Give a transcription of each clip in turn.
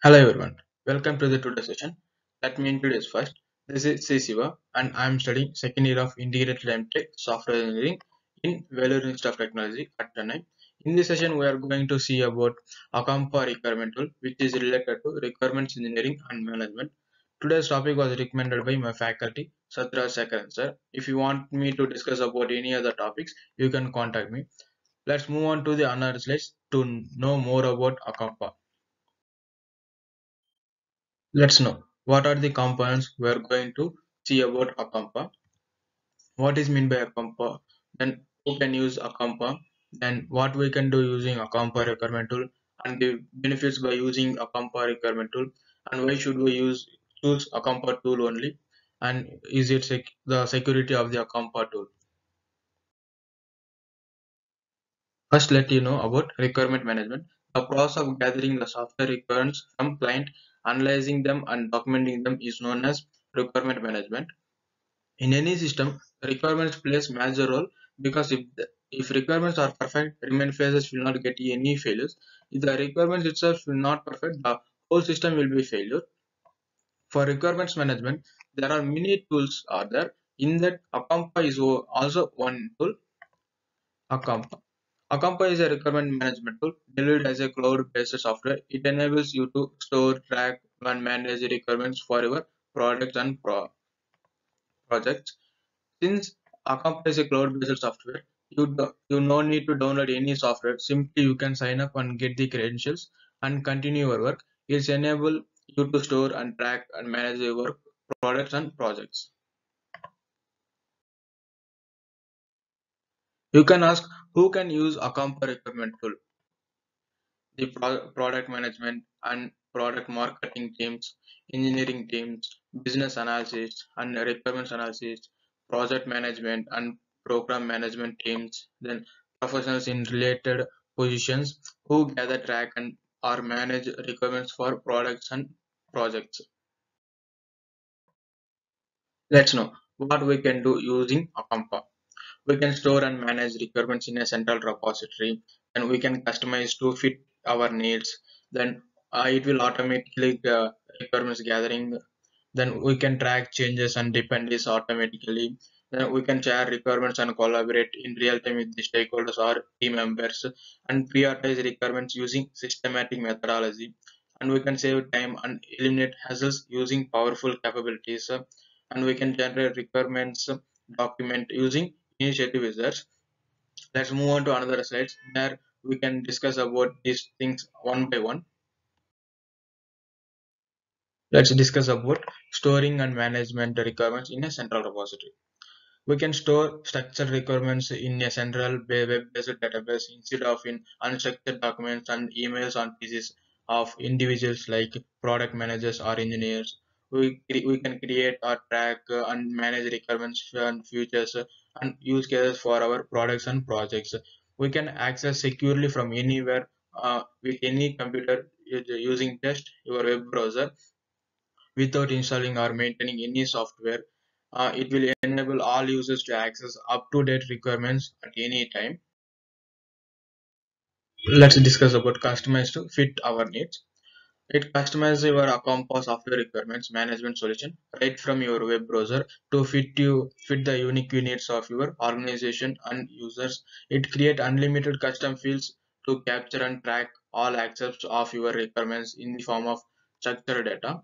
Hello everyone, welcome to the today session. Let me introduce first. This is C. Siva and I am studying second year of Integrated MTech Software Engineering in Vellore Institute of Technology at Chennai. In this session, we are going to see about Akampa requirement tool, which is related to requirements engineering and management. Today's topic was recommended by my faculty, Satraj Sekaran sir. If you want me to discuss about any other topics, you can contact me. Let's move on to the another slides to know more about Akampa. Let's know what are the components we are going to see about Akampa. What is meant by Akampa? Then who can use Akampa? Then what we can do using Akampa requirement tool and the benefits by using Akampa requirement tool and why should we choose Akampa tool only and is it the security of the Akampa tool. First, let you know about requirement management. The process of gathering the software requirements from client, analyzing them and documenting them is known as requirement management. In any system, requirements plays major role because if requirements are perfect, remain phases will not get any failures. If the requirements itself will not perfect, the whole system will be failure. For requirements management, there are many tools are there. In that, Akampa is also one tool. Akampa. Akampa is a requirement management tool delivered as a cloud-based software. It enables you to store, track, and manage requirements for your products and projects. Since Akampa is a cloud-based software, you no need to download any software. Simply you can sign up and get the credentials and continue your work. It's enable you to store and track and manage your products and projects. You can ask who can use Akampa requirement tool. The product management and product marketing teams, engineering teams, business analysis and requirements analysis, project management and program management teams, then professionals in related positions who gather track and or manage requirements for products and projects. Let's know what we can do using Akampa. We can store and manage requirements in a central repository and we can customize to fit our needs. Then it will automatically requirements gathering. Then we can track changes and dependencies automatically. Then we can share requirements and collaborate in real time with the stakeholders or team members and prioritize requirements using systematic methodology. And we can save time and eliminate hassles using powerful capabilities. And we can generate requirements document using initiative wizards. Let's move on to another slides where we can discuss about these things one by one. Let's discuss about storing and management requirements in a central repository. We can store structured requirements in a central web-based database instead of in unstructured documents and emails on pieces of individuals like product managers or engineers. We can create or track and manage requirements and features and use cases for our products and projects. We can access securely from anywhere with any computer using just your web browser without installing or maintaining any software. It will enable all users to access up-to-date requirements at any time. Let's discuss about customize to fit our needs. It customizes your Akampa software requirements management solution right from your web browser to fit the unique needs of your organization and users. It creates unlimited custom fields to capture and track all aspects of your requirements in the form of structured data.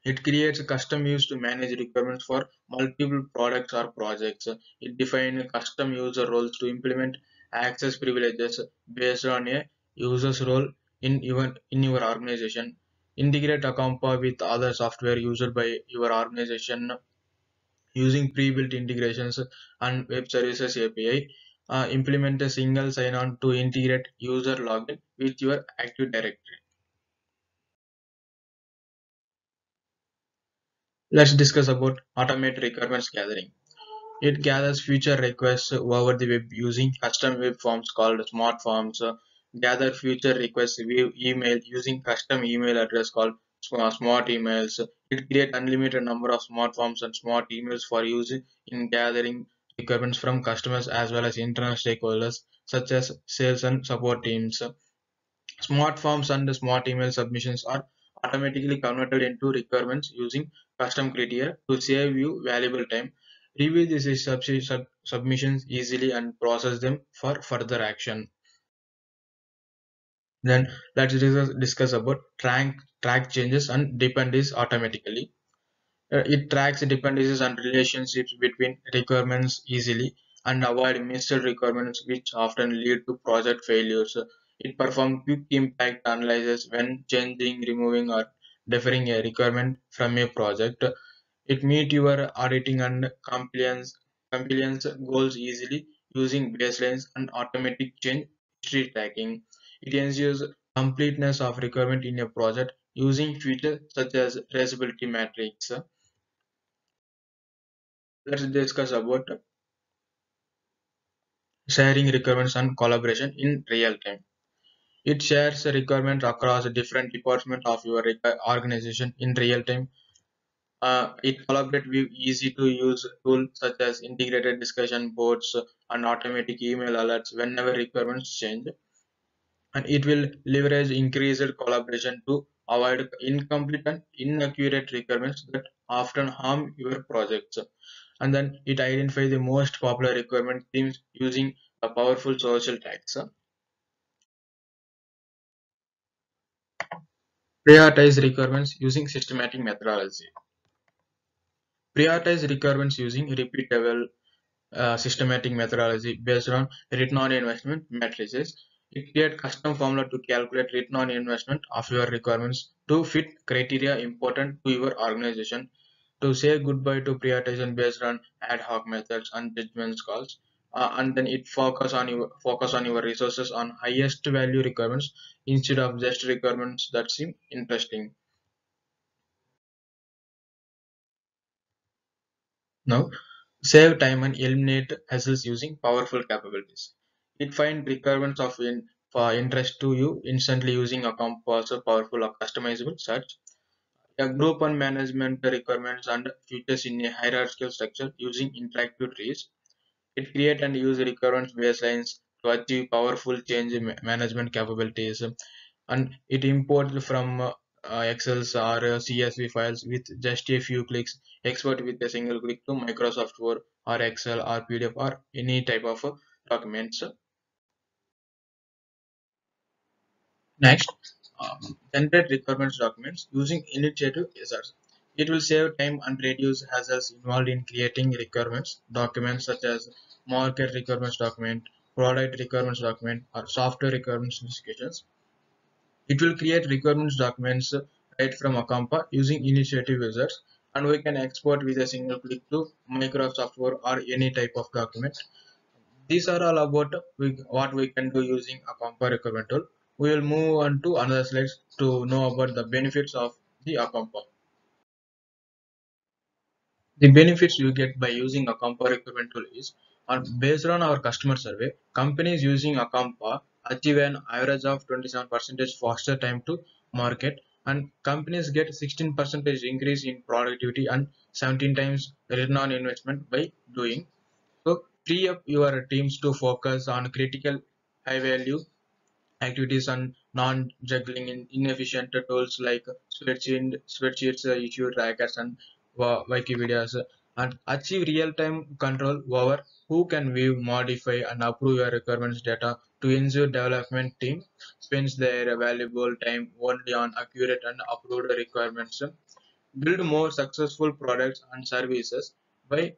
It creates a custom views to manage requirements for multiple products or projects. It defines custom user roles to implement access privileges based on a user's role in your organization. Integrate Akampa with other software used by your organization using pre-built integrations and web services API. Implement a single sign-on to integrate user login with your Active Directory. Let's discuss about automate requirements gathering. It gathers future requests over the web using custom web forms called smart forms. Gather future requests via email using custom email address called smart emails. It creates unlimited number of smart forms and smart emails for use in gathering requirements from customers as well as internal stakeholders such as sales and support teams. Smart forms and smart email submissions are automatically converted into requirements using custom criteria to save you valuable time. Review these submissions easily and process them for further action. Then let's discuss about track changes and dependencies automatically. It tracks dependencies and relationships between requirements easily and avoid missed requirements which often lead to project failures. It performs quick impact analysis when changing, removing or deferring a requirement from a project. It meets your auditing and compliance goals easily using baselines and automatic change history tracking. It ensures completeness of requirement in a project using features such as traceability matrix. Let's discuss about sharing requirements and collaboration in real time. It shares requirements across different departments of your organization in real time. It collaborates with easy to use tools such as integrated discussion boards and automatic email alerts whenever requirements change. And it will leverage increased collaboration to avoid incomplete and inaccurate requirements that often harm your projects. And then it identifies the most popular requirement themes using a powerful social tags. Prioritize requirements using systematic methodology. Prioritize requirements using repeatable systematic methodology based on return on investment matrices. It creates custom formula to calculate return on investment of your requirements to fit criteria important to your organization. To say goodbye to prioritization based on ad hoc methods and judgment calls, and then it focus on your resources on highest value requirements instead of just requirements that seem interesting. Now, save time and eliminate hassles using powerful capabilities. It finds requirements for interest to you instantly using a compass, powerful or customizable search. A group and management requirements and features in a hierarchical structure using interactive trees. It create and use requirements baselines to achieve powerful change management capabilities, and it imports from Excels or CSV files with just a few clicks. Export with a single click to Microsoft Word or Excel or PDF or any type of documents. Next, generate requirements documents using initiative users. It will save time and reduce hassles involved in creating requirements documents such as market requirements document, product requirements document, or software requirements specifications. It will create requirements documents right from Akampa using initiative users, and we can export with a single click to Microsoft Word or any type of document. These are all about what we can do using Akampa requirement tool. We will move on to another slides to know about the benefits of the Akampa. The benefits you get by using Akampa requirement tool is based on our customer survey. Companies using Akampa achieve an average of 27% faster time to market, and companies get 16% increase in productivity and 17 times return on investment by doing. So free up your teams to focus on critical high value activities and non-juggling in inefficient tools like spreadsheets, issue trackers, and Wikipedias, and achieve real-time control over who can view, modify, and approve your requirements data to ensure development team spends their valuable time only on accurate and approved requirements. Build more successful products and services by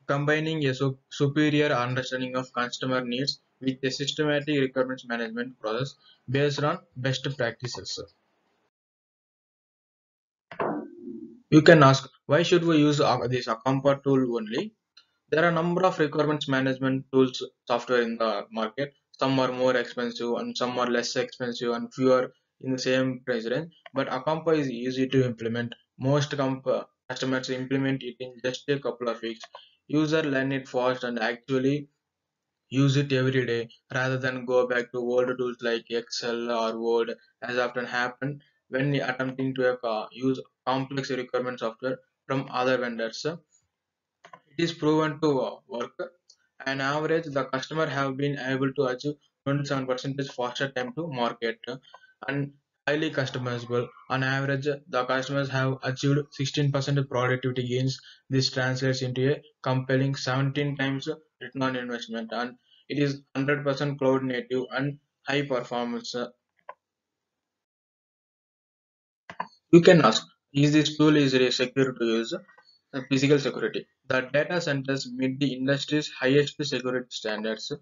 combining a superior understanding of customer needs with a systematic requirements management process based on best practices. You can ask, why should we use this Akampa tool only? There are a number of requirements management tools software in the market. Some are more expensive and some are less expensive and fewer in the same price range. But Akampa is easy to implement. Most customers implement it in just a couple of weeks. User learn it fast and actually use it every day rather than go back to old tools like Excel or Word, as often happen when attempting to use complex requirement software from other vendors. It is proven to work. On average, the customer have been able to achieve 27% faster time to market, and highly customizable. On average, the customers have achieved 16% productivity gains. This translates into a compelling 17 times return on investment, and it is 100% cloud native and high performance. You can ask, is this tool is secure to use? Physical security. The data centers meet the industry's highest security standards.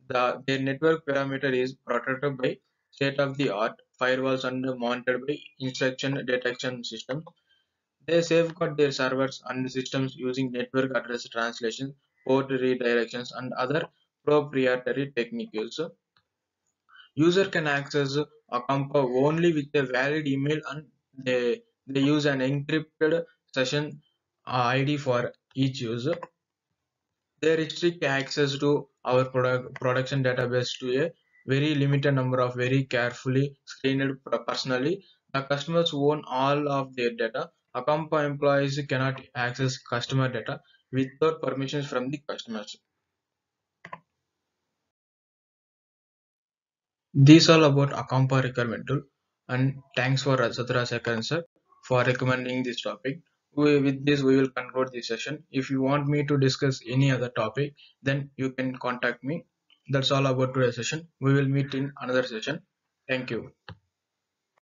Their network parameter is protected by state-of-the-art firewalls and monitored by instruction detection systems. They safeguard their servers and systems using network address translation, port redirections, and other proprietary techniques. User can access Acampa only with a valid email, and they use an encrypted session ID for each user. They restrict access to our production database to a very limited number of very carefully screened personally. The customers own all of their data. Acampa employees cannot access customer data without permissions from the customers. These all about Acampa requirement tool, and thanks for Satra Sekar sir for recommending this topic. With this, we will conclude this session. If you want me to discuss any other topic, then you can contact me. That's all about today's session. We will meet in another session. Thank you.